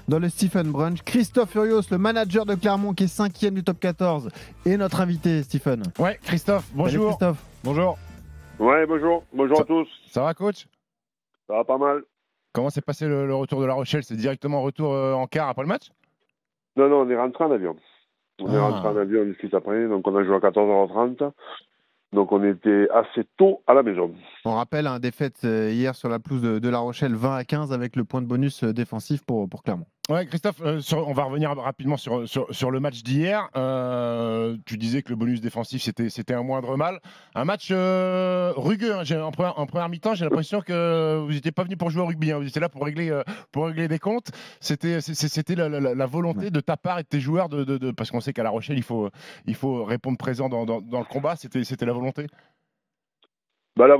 dans le Stephen Brunch. Christophe Furios, le manager de Clermont qui est 5e du top 14, et notre invité, Stephen. Ouais, Christophe, bonjour. Salut Christophe. Bonjour. Ouais, bonjour. Bonjour à tous. Ça va, coach? Ça va pas mal. Comment s'est passé le retour de La Rochelle? C'est directement retour en quart après le match? Non, on est rentré en avion. On est rentré en avion suite après, donc on a joué à 14h30. Donc on était assez tôt à la maison. On rappelle un défaite hier sur la pelouse de La Rochelle, 20-15, avec le point de bonus défensif pour Clermont. Ouais, Christophe, on va revenir rapidement sur le match d'hier. Tu disais que le bonus défensif, c'était un moindre mal. Un match rugueux. Hein. En première mi-temps, j'ai l'impression que vous n'étiez pas venu pour jouer au rugby. Hein. Vous étiez là pour régler des comptes. C'était la volonté de ta part et de tes joueurs, parce qu'on sait qu'à La Rochelle, il faut répondre présent dans le combat. C'était la volonté. La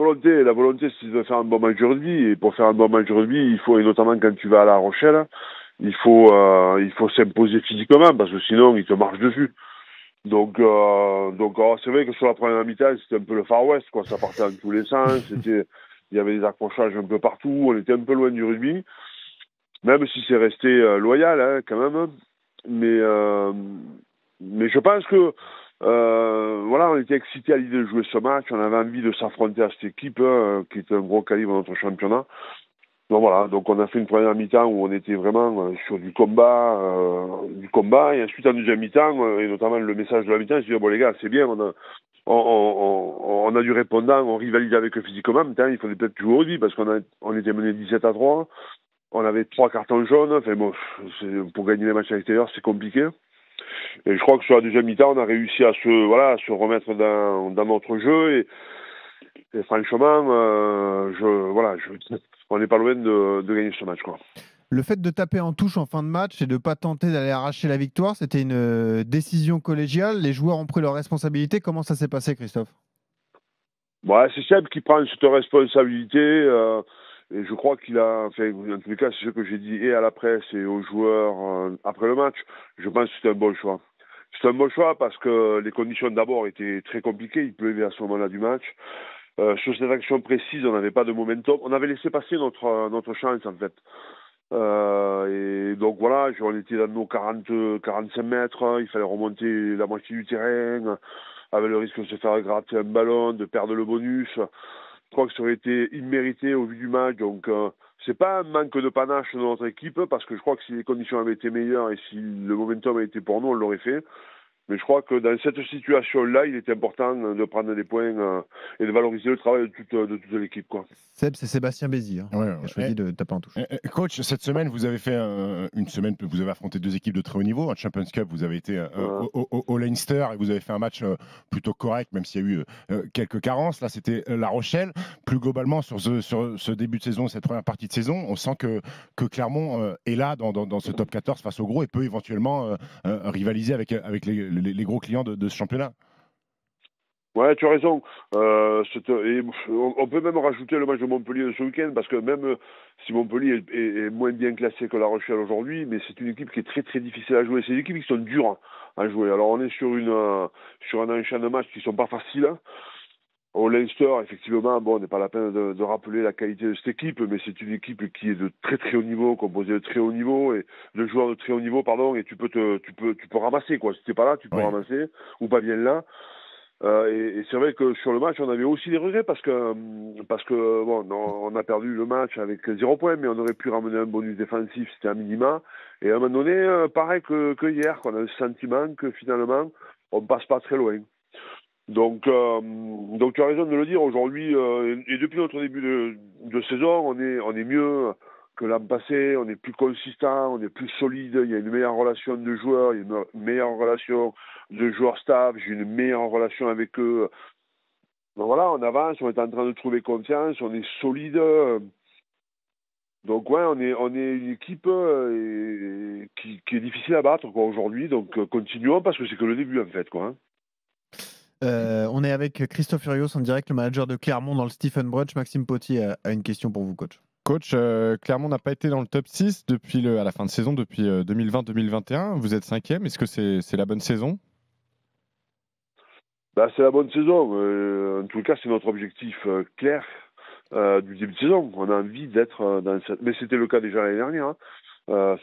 volonté, c'est de faire un bon match de rugby. Et pour faire un bon match de rugby, il faut, et notamment quand tu vas à La Rochelle, il faut s'imposer physiquement parce que sinon, il te marche dessus. Donc c'est vrai que sur la première mi-temps, c'était un peu le Far West, quoi. Ça partait dans tous les sens. Il y avait des accrochages un peu partout. On était un peu loin du rugby, même si c'est resté loyal, hein, quand même. Mais je pense que on était excités à l'idée de jouer ce match. On avait envie de s'affronter à cette équipe qui est un gros calibre dans notre championnat. Donc on a fait une première mi-temps où on était vraiment sur du combat, et ensuite en deuxième mi-temps, et notamment le message de la mi-temps, c'est bon les gars, c'est bien, on a du répondant, on rivalise avec eux physiquement, mais il fallait peut-être jouer au rugby parce on était mené 17-3, on avait 3 cartons jaunes, enfin bon, pour gagner les matchs à l'extérieur, c'est compliqué. Et je crois que sur la deuxième mi-temps, on a réussi à se remettre dans notre jeu et franchement, on n'est pas loin de gagner ce match, quoi. Le fait de taper en touche en fin de match et de ne pas tenter d'aller arracher la victoire, c'était une décision collégiale. Les joueurs ont pris leurs responsabilités. Comment ça s'est passé, Christophe? C'est Seb qui prend cette responsabilité. Et je crois qu'il a, enfin, en tous les cas, c'est ce que j'ai dit et à la presse et aux joueurs après le match. Je pense que c'était un bon choix. C'est un bon choix parce que les conditions d'abord étaient très compliquées. Il pleuvait à ce moment-là du match. Sur cette action précise, on n'avait pas de momentum. On avait laissé passer notre chance, en fait. Et donc voilà, on était dans nos 45 mètres. Il fallait remonter la moitié du terrain, avec le risque de se faire gratter un ballon, de perdre le bonus. Je crois que ça aurait été immérité au vu du match. Donc c'est pas un manque de panache de notre équipe, parce que je crois que si les conditions avaient été meilleures et si le momentum avait été pour nous, on l'aurait fait. Mais je crois que dans cette situation-là, il est important de prendre des points et de valoriser le travail de toute l'équipe, quoi. Seb, c'est Sébastien Bézi qui a choisi de taper en touche. Coach, cette semaine, vous avez fait une semaine, vous avez affronté 2 équipes de très haut niveau. En Champions Cup, vous avez été au Leinster et vous avez fait un match plutôt correct, même s'il y a eu quelques carences. Là, c'était La Rochelle. Plus globalement, sur ce début de saison, cette première partie de saison, on sent que Clermont est là dans ce top 14 face au gros et peut éventuellement rivaliser avec les gros clients de ce championnat. Ouais, tu as raison. On peut même rajouter le match de Montpellier de ce week-end, parce que même si Montpellier est moins bien classé que La Rochelle aujourd'hui, mais c'est une équipe qui est très très difficile à jouer. C'est des équipes qui sont dures à jouer. Alors on est sur un enchaînement de matchs qui sont pas faciles. Au Leinster, effectivement, on n'est pas la peine de rappeler la qualité de cette équipe, mais c'est une équipe qui est de très très haut niveau, composée de très haut niveau et de joueurs de très haut niveau, et tu peux ramasser, quoi. Si t'es pas là, tu peux ramasser, ou pas bien là. Et c'est vrai que sur le match, on avait aussi des regrets parce que on a perdu le match avec 0 points, mais on aurait pu ramener un bonus défensif, c'était un minima. Et à un moment donné, pareil que hier, qu'on a le sentiment que finalement, on passe pas très loin. Donc tu as raison de le dire aujourd'hui, et depuis notre début de saison, on est mieux que l'an passé, on est plus consistant, on est plus solide, il y a une meilleure relation de joueurs, il y a une meilleure relation de joueurs-staff, j'ai une meilleure relation avec eux. Donc voilà, on avance, on est en train de trouver confiance, on est solide. Donc ouais, on est une équipe qui est difficile à battre, quoi, aujourd'hui. Donc continuons, parce que c'est que le début, en fait, quoi. On est avec Christophe Furios en direct, le manager de Clermont dans le Stephen Brunch. Maxime Potier a une question pour vous, coach. Coach, Clermont n'a pas été dans le top 6 à la fin de saison, depuis 2020-2021. Vous êtes 5e. Est-ce que c'est la bonne saison? C'est la bonne saison. En tout cas, c'est notre objectif clair du début de saison. On a envie d'être dans cette... Mais c'était le cas déjà l'année dernière.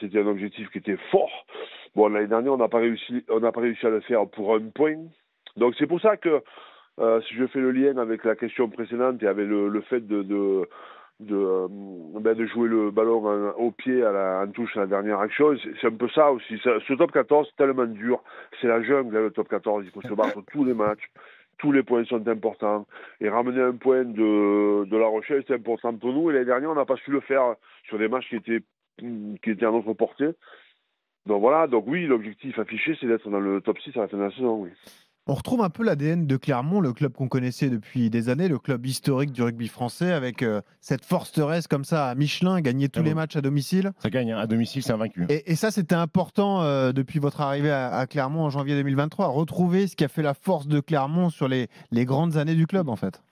C'était un objectif qui était fort. Bon, l'année dernière, on n'a pas réussi à le faire pour un point. Donc c'est pour ça que si je fais le lien avec la question précédente et avec le fait de jouer le ballon au pied en touche à la dernière action, c'est un peu ça aussi. Ce top 14, c'est tellement dur. C'est la jungle, le top 14. Il faut se battre tous les matchs. Tous les points sont importants. Et ramener un point de La Rochelle, c'est important pour nous. Et l'année dernière, on n'a pas su le faire sur des matchs qui étaient à notre portée. Donc voilà, donc oui, l'objectif affiché, c'est d'être dans le top 6 à la fin de la saison, oui. On retrouve un peu l'ADN de Clermont, le club qu'on connaissait depuis des années, le club historique du rugby français, avec cette forteresse comme ça à Michelin, gagner tous les matchs à domicile. Ça gagne, à domicile, c'est invaincu. Et ça, c'était important depuis votre arrivée à Clermont en janvier 2023, retrouver ce qui a fait la force de Clermont sur les grandes années du club, en fait.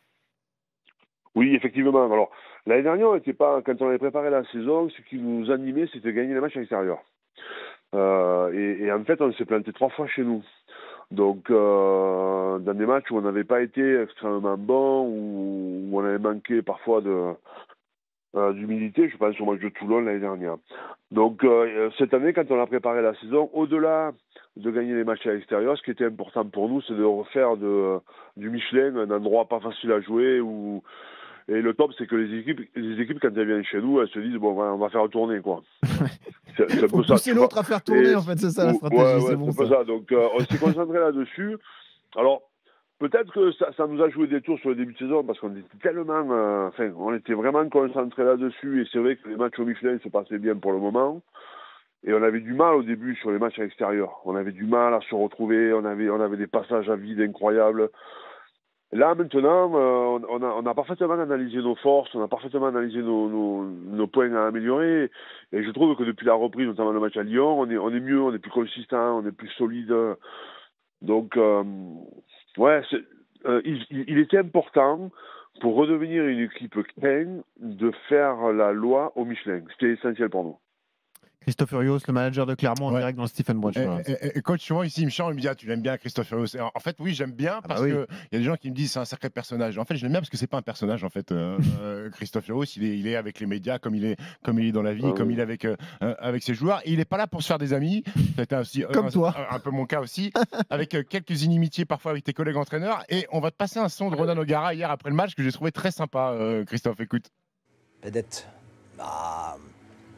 Oui, effectivement. Alors, l'année dernière, quand on avait préparé la saison, ce qui nous animait, c'était gagner les matchs à l'extérieur. Et en fait, on s'est planté 3 fois chez nous. Donc, dans des matchs où on n'avait pas été extrêmement bon, où on avait manqué parfois d'humilité, je pense au match de Toulon l'année dernière. Donc, cette année, quand on a préparé la saison, au-delà de gagner les matchs à l'extérieur, ce qui était important pour nous, c'est de refaire du Michelin un endroit pas facile à jouer. Et le top, c'est que les équipes, quand elles viennent chez nous, elles se disent, bon, on va faire tourner, quoi. Il faut pousser l'autre à faire tourner, en fait, c'est ça la stratégie. Ouais, c'est bon, c'est ça. Donc, on s'est concentré là-dessus. Alors, peut-être que ça nous a joué des tours sur le début de saison, parce qu'on était tellement... on était vraiment concentré là-dessus, et c'est vrai que les matchs au Michelin se passaient bien pour le moment. Et on avait du mal au début sur les matchs à l'extérieur. On avait du mal à se retrouver, on avait des passages à vide incroyables. Là, maintenant, on a parfaitement analysé nos forces, on a parfaitement analysé nos points à améliorer. Et je trouve que depuis la reprise, notamment le match à Lyon, on est mieux, on est plus consistant, on est plus solide. Donc, il était important, pour redevenir une équipe clean, de faire la loi au Michelin. C'était essentiel pour nous. Christophe Furios, le manager de Clermont, en direct dans le Stephen Brunch. Et coach, souvent ici, il me dit, tu l'aimes bien, Christophe Furios. En fait, oui, j'aime bien parce qu'il y a des gens qui me disent c'est un sacré personnage. En fait, je l'aime bien parce que c'est pas un personnage. En fait, Christophe Furios, il est avec les médias comme il est dans la vie, comme il est avec ses joueurs. Et il est pas là pour se faire des amis. C'était aussi comme toi, un peu mon cas aussi, avec quelques inimitiés parfois avec tes collègues entraîneurs. Et on va te passer un son de Ronan O'Gara hier après le match que j'ai trouvé très sympa. Christophe, écoute. Peut-être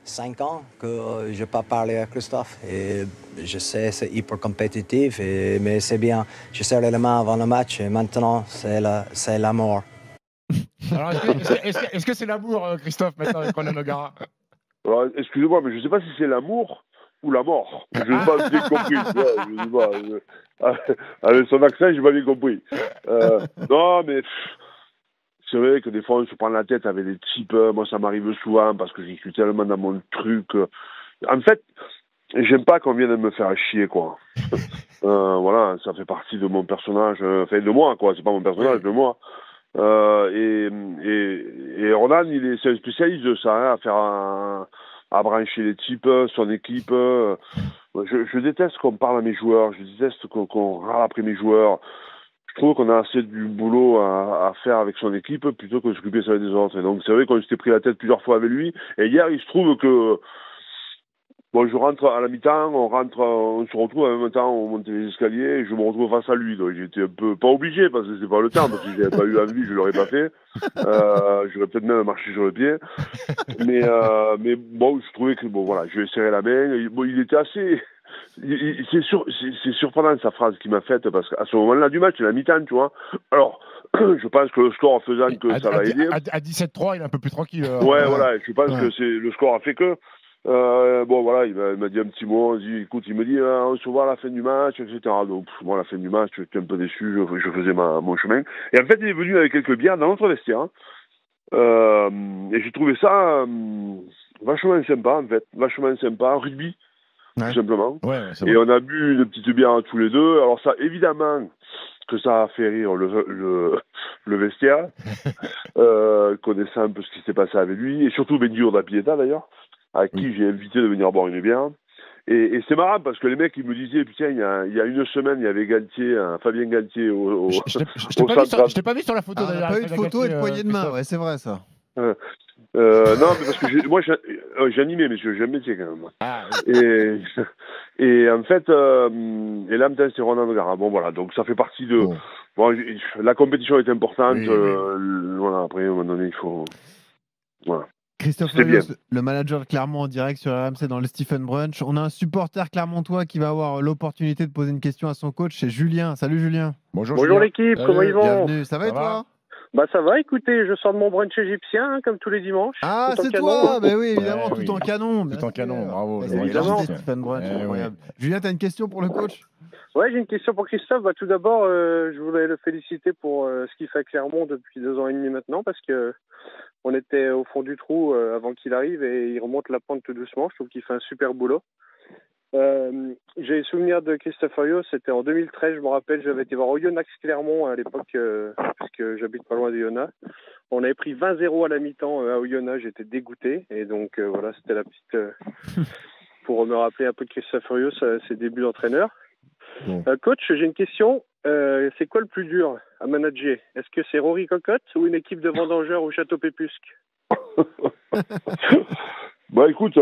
5 ans que je n'ai pas parlé à Christophe et je sais c'est hyper compétitif mais c'est bien. Je serre les mains avant le match et maintenant c'est l'amour. Alors est-ce que c'est l'amour, Christophe, maintenant avec Ronan O'Gara? Alors excusez-moi, mais je ne sais pas si c'est l'amour ou la mort. Je n'ai pas bien compris. Je sais pas. Avec son accent, je n'ai pas bien compris. Non, mais... C'est vrai que des fois, on se prend la tête avec des types. Moi, ça m'arrive souvent parce que j'y suis tellement dans mon truc. En fait, j'aime pas qu'on vienne me faire chier, quoi. Voilà, ça fait partie de mon personnage. Enfin, de moi, quoi. C'est pas mon personnage, de moi. Et Ronan, c'est un spécialiste de ça, hein, à brancher les types, son équipe. Je déteste qu'on parle à mes joueurs. Je déteste qu'on râle après mes joueurs. Je trouve qu'on a assez du boulot à faire avec son équipe plutôt que de s'occuper sur les autres. Et donc c'est vrai qu'on s'était pris la tête plusieurs fois avec lui. Et hier, il se trouve que je rentre à la mi-temps, on se retrouve en même temps, on monte les escaliers et je me retrouve face à lui. Donc j'étais un peu pas obligé parce que c'est pas le temps, parce que si j'avais pas eu envie, je l'aurais pas fait. J'aurais peut-être même marché sur le pied. Mais bon, je trouvais que je lui ai serré la main. Il était assez. C'est surprenant sa phrase qu'il m'a faite parce qu'à ce moment-là du match, c'est la mi-temps, tu vois. Alors, je pense que le score faisant que ça va aider. À 17-3, il est un peu plus tranquille. Ouais, voilà. Je pense que le score a fait que. Il m'a dit un petit mot. Il me dit, on se voit à la fin du match, etc. Donc, moi, à la fin du match, j'étais un peu déçu. Je faisais mon chemin. Et en fait, il est venu avec quelques bières dans notre vestiaire. Et j'ai trouvé ça vachement sympa, en fait. Vachement sympa. Rugby. Tout simplement. Et on a bu une petite bière tous les deux. Alors ça, évidemment, que ça a fait rire le vestiaire, connaissant un peu ce qui s'est passé avec lui, et surtout Bendio d'Apieta d'ailleurs, à qui j'ai invité de venir boire une bière. Et c'est marrant parce que les mecs, ils me disaient, putain, il y a une semaine, il y avait Galtier, Fabien Galtier au je t'ai pas vu sur la photo d'ailleurs. Pas eu de photo et de poignée de main, ouais, c'est vrai ça. Non, mais parce que moi, j'animais, monsieur, j'ai un métier quand même. Ah, Et en fait, et là, maintenant, c'est Ronan Gara. Bon, voilà, donc ça fait partie de. bon. Bon, la compétition est importante. Oui, oui. Voilà, après, à un moment donné, il faut. Voilà. Christophe C'était bien. Furios, le manager de Clermont en direct sur RMC dans le Stephen Brunch. On a un supporter clermontois qui va avoir l'opportunité de poser une question à son coach, c'est Julien. Salut Julien. Bonjour Bonjour Julien. l'équipe, comment ils vont? Bienvenue, ça va Ça et va toi? Bah ça va, écoutez, je sors de mon brunch égyptien, hein, comme tous les dimanches. Ah, tout en c'est canon. toi! Ben oui, évidemment, Ouais, tout oui. en canon. Tout en canon, bravo, Ouais, le c'est vrai évidemment. les Égyptien. Stephen Brunch, Eh oui. incroyable. Julien, t'as une question pour le coach? Ouais, j'ai une question pour Christophe. Bah, tout d'abord, je voulais le féliciter pour ce qu'il fait à Clermont depuis 2 ans et demi maintenant, parce que on était au fond du trou avant qu'il arrive et il remonte la pente tout doucement. Je trouve qu'il fait un super boulot. J'ai souvenir de Christophe Furios, c'était en 2013, je me rappelle, j'avais été voir Oyonnax Clermont à l'époque, puisque j'habite pas loin d'Oyonnax. On avait pris 20-0 à la mi-temps à Oyonnax, j'étais dégoûté, et donc voilà, c'était la petite... pour me rappeler un peu de Christophe Furios, ses débuts d'entraîneur. Bon. Coach, j'ai une question, c'est quoi le plus dur à manager? Est-ce que c'est Rory Cocotte ou une équipe de vendangeurs au Château Pépusque? Bah écoute,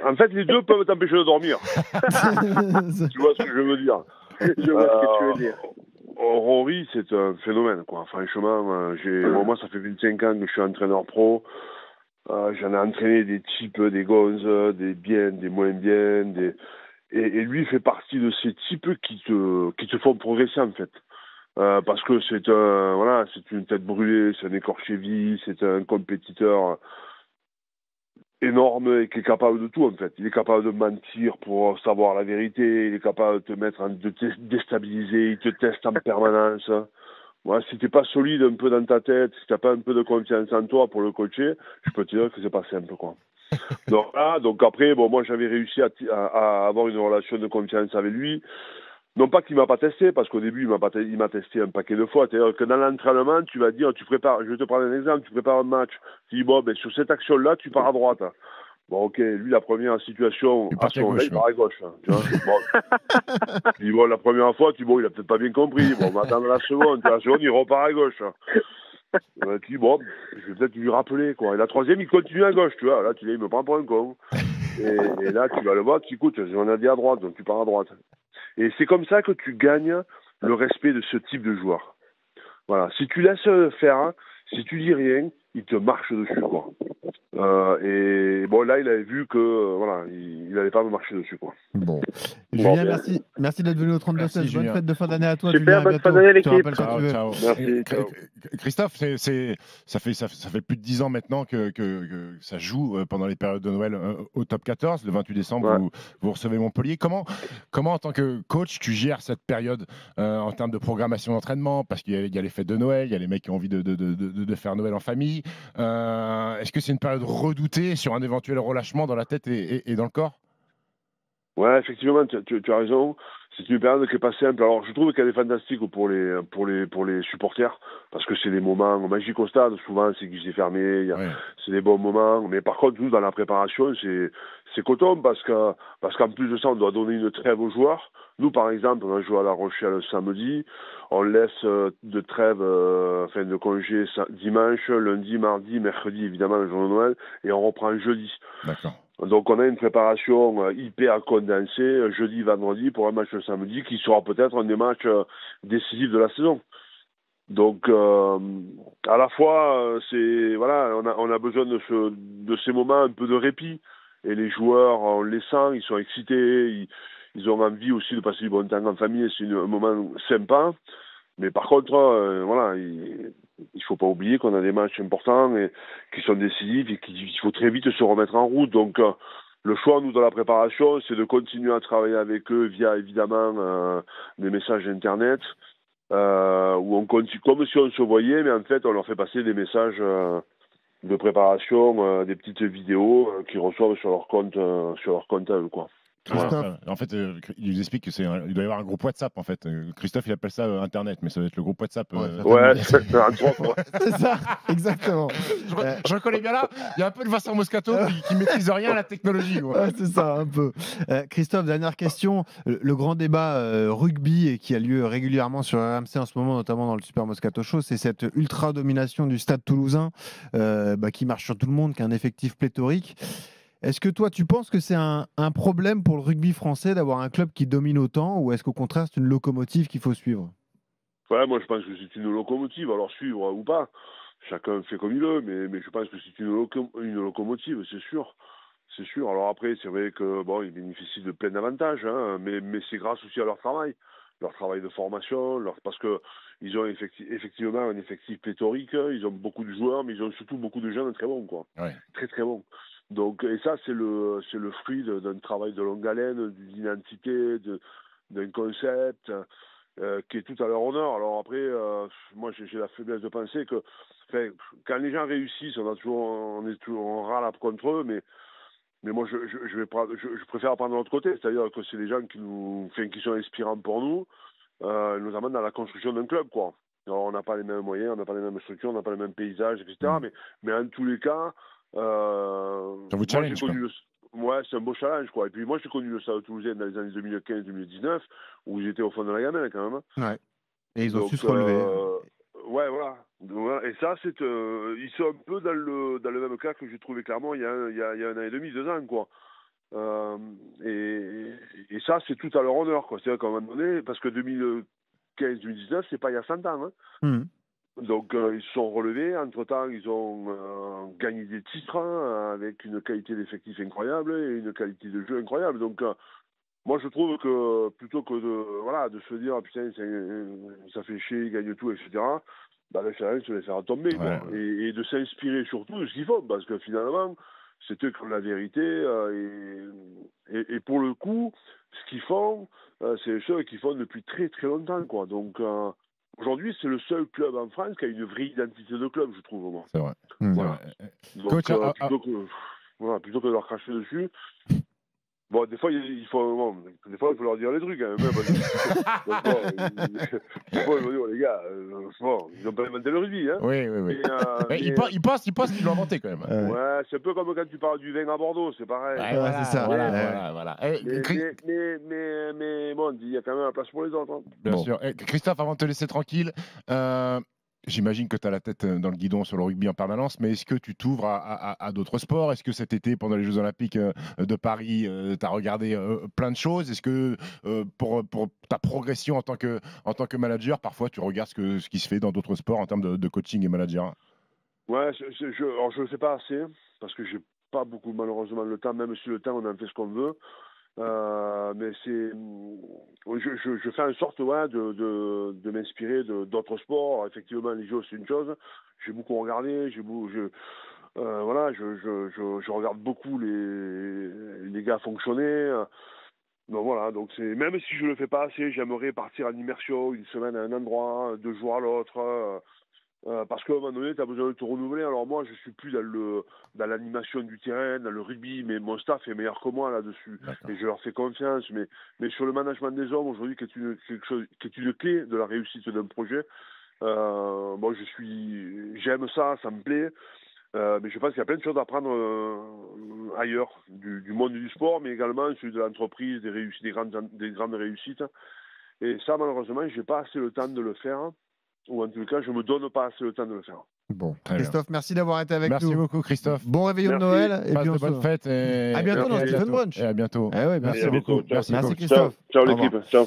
en fait, les deux peuvent t'empêcher de dormir. Tu vois ce que je veux dire? Je vois ce que tu veux dire. Rory, c'est un phénomène, quoi. Franchement, bon, moi, ça fait 25 ans que je suis entraîneur pro. J'en ai entraîné des types, des gonzes, des bien, des moins bien, et lui fait partie de ces types qui te font progresser, en fait. Parce que c'est une tête brûlée, c'est un écorché vif, c'est un compétiteur énorme et qui est capable de tout, en fait. Il est capable de mentir pour savoir la vérité, il est capable de te déstabiliser, il te teste en permanence. Ouais, si t'es pas solide un peu dans ta tête, si t'as pas un peu de confiance en toi pour le coacher, je peux te dire que c'est pas simple, quoi. Donc après, bon, moi j'avais réussi à avoir une relation de confiance avec lui. Non pas qu'il m'a pas testé, parce qu'au début il m'a testé un paquet de fois. C'est-à-dire que dans l'entraînement, tu vas dire, tu prépares, je vais te prendre un exemple, tu prépares un match, tu dis bon, ben sur cette action-là, tu pars à droite. Bon, ok, lui la première situation, Il part à gauche, il part à gauche. Tu vois. Bon, tu dis bon, la première fois, il a peut-être pas bien compris. Bon, on va attendre la seconde, il repart à gauche. Tu dis bon, je vais peut-être lui rappeler, quoi. Et la troisième, il continue à gauche, tu vois. Là, tu dis, il me prend pour un con. Et là, tu vas le voir, tu écoutes, on a dit à droite, donc tu pars à droite. Et c'est comme ça que tu gagnes le respect de ce type de joueur. Voilà. Si tu laisses faire, si tu dis rien, il te marche dessus, quoi. Et bon, là, il avait vu que voilà, il n'allait pas me marcher dessus, quoi. Bon. Julien, merci d'être venu au 32 Merci, 16. Bonne Julien. fête de fin d'année à toi, Super, Julien. À bonne bientôt. fin d'année, Je te l'équipe. rappelle quand tu veux. Ciao. Merci, ciao. Christophe, ça fait plus de 10 ans maintenant que ça joue pendant les périodes de Noël au top 14. Le 28 décembre, Ouais. vous recevez Montpellier. Comment, en tant que coach, tu gères cette période en termes de programmation d'entraînement? Parce qu'il y a les fêtes de Noël, il y a les mecs qui ont envie de faire Noël en famille. Est-ce que c'est une période redoutée sur un éventuel relâchement dans la tête et dans le corps? Ouais, effectivement, tu as raison. C'est une période qui est pas simple. Alors, je trouve qu'elle est fantastique pour les supporters, parce que c'est des moments magiques au stade. Souvent, c'est guichet fermé, Ouais. c'est des bons moments. Mais par contre, nous, dans la préparation, c'est coton, parce qu'en plus de ça, on doit donner une trêve aux joueurs. Nous, par exemple, on a joué à La Rochelle samedi. On laisse de trêve, de congé dimanche, lundi, mardi, mercredi, évidemment, le jour de Noël, et on reprend jeudi. D'accord. Donc on a une préparation hyper condensée, jeudi, vendredi, pour un match le samedi, qui sera peut-être un des matchs décisifs de la saison. Donc à la fois, on a besoin de ces moments un peu de répit. Et les joueurs, on les sent, ils sont excités, ils ont envie aussi de passer du bon temps en famille, c'est un moment sympa. Mais par contre, il faut pas oublier qu'on a des matchs importants et qui sont décisifs et qu'il faut très vite se remettre en route. Donc, le choix, nous, dans la préparation, c'est de continuer à travailler avec eux via, évidemment, des messages Internet, où on continue, comme si on se voyait, mais en fait, on leur fait passer des messages de préparation, des petites vidéos qu'ils reçoivent sur leur compte à eux, quoi. Christophe. En fait, il nous explique qu'il doit y avoir un groupe WhatsApp. En fait, Christophe, il appelle ça Internet, mais ça doit être le groupe WhatsApp. Ouais, c'est un groupe, ouais. C'est ça, exactement. Je reconnais bien là. Il y a un peu de Vincent Moscato qui maîtrise rien à la technologie. Ouais, c'est ça, un peu. Christophe, dernière question. Le grand débat rugby et qui a lieu régulièrement sur RMC en ce moment, notamment dans le Super Moscato Show, c'est cette ultra domination du Stade Toulousain qui marche sur tout le monde, qui a un effectif pléthorique. Est-ce que toi, tu penses que c'est un problème pour le rugby français d'avoir un club qui domine autant, ou est-ce qu'au contraire, c'est une locomotive qu'il faut suivre? Ouais, moi je pense que c'est une locomotive, alors suivre ou pas, chacun fait comme il veut, mais je pense que c'est une locomotive, c'est sûr. C'est sûr. Alors après, c'est vrai que bon, ils bénéficient de plein d'avantages, hein, mais c'est grâce aussi à leur travail de formation, parce que ils ont effectivement un effectif pléthorique, ils ont beaucoup de joueurs, mais ils ont surtout beaucoup de jeunes très bons, quoi. Ouais. Très très bons. Donc, et ça, c'est le fruit d'un travail de longue haleine, d'une identité, d'un concept qui est tout à leur honneur. Alors après, moi, j'ai la faiblesse de penser que, quand les gens réussissent, on râle contre eux, mais moi, je préfère prendre de l'autre côté, c'est-à-dire que c'est des gens qui sont inspirants pour nous, notamment dans la construction d'un club, quoi. Alors, on n'a pas les mêmes moyens, on n'a pas les mêmes structures, on n'a pas les mêmes paysages, etc. Mais en tous les cas, ça vous challenge, ouais, c'est un beau challenge, quoi. Et puis moi, j'ai connu le Stade Toulousain dans les années 2015-2019, où ils étaient au fond de la gamelle, quand même. Ouais. Et ils ont su se relever. Ouais, voilà. Et ça, ils sont un peu dans le même cas que j'ai trouvé clairement il y a un an et demi, 2 ans, quoi. Et ça, c'est tout à leur honneur, quoi. C'est-à-dire qu'à un moment donné, parce que 2015-2019, c'est pas il y a 100 ans, hein. Donc ils se sont relevés, entre-temps ils ont gagné des titres avec une qualité d'effectif incroyable et une qualité de jeu incroyable. Donc moi je trouve que plutôt que de se dire putain ça fait chier, ils gagnent tout, etc., le challenge c'est de les faire tomber, quoi. Et de s'inspirer surtout de ce qu'ils font, parce que finalement c'est eux qui ont la vérité et pour le coup ce qu'ils font c'est ceux qui font depuis très très longtemps, quoi. Donc aujourd'hui, c'est le seul club en France qui a une vraie identité de club, je trouve. Moi. C'est vrai. Voilà. Donc, Coach, plutôt que de leur cracher dessus, bon, des fois, il faut leur dire les trucs, quand même. Des fois, ils vont dire, les gars, ils n'ont pas inventé le rugby. Hein. Oui. Ils pensent qu'ils l'ont inventé, quand même. Ouais, c'est un peu comme quand tu parles du vin à Bordeaux, c'est pareil. Ouais, c'est ça. Voilà. Mais bon, il y a quand même la place pour les autres. Hein. Bien sûr. Christophe, avant de te laisser tranquille, j'imagine que tu as la tête dans le guidon sur le rugby en permanence, mais est-ce que tu t'ouvres à d'autres sports? Est-ce que cet été, pendant les Jeux Olympiques de Paris, tu as regardé plein de choses? Est-ce que pour ta progression en tant que manager, parfois tu regardes ce qui se fait dans d'autres sports en termes de coaching et manager? Ouais, alors je ne le sais pas assez, parce que j'ai pas beaucoup malheureusement le temps, même si le temps on en fait ce qu'on veut. Mais je fais en sorte de m'inspirer d'autres sports. Effectivement, les jeux c'est une chose. J'ai beaucoup regardé, je regarde beaucoup les gars fonctionner. Donc voilà, donc même si je le fais pas assez, j'aimerais partir en immersion une semaine à un endroit, 2 jours à l'autre. Parce qu'à un moment donné, tu as besoin de te renouveler. Alors moi, je suis plus dans l'animation du terrain, dans le rugby, mais mon staff est meilleur que moi là-dessus. D'accord. Et je leur fais confiance. Mais sur le management des hommes, aujourd'hui, qui est une clé de la réussite d'un projet, j'aime ça me plaît. Mais je pense qu'il y a plein de choses à apprendre ailleurs, du monde du sport, mais également celui de l'entreprise, des grandes réussites. Et ça, malheureusement, je n'ai pas assez le temps de le faire. Ou en tout cas, je ne me donne pas assez le temps de le faire. Bon, Christophe, merci d'avoir été avec nous. Merci beaucoup, Christophe. Bon réveillon de Noël. Et puis de bonnes fêtes. À bientôt dans Stephen Brunch. Et à bientôt. Merci beaucoup. Merci Christophe. Ciao l'équipe. Ciao.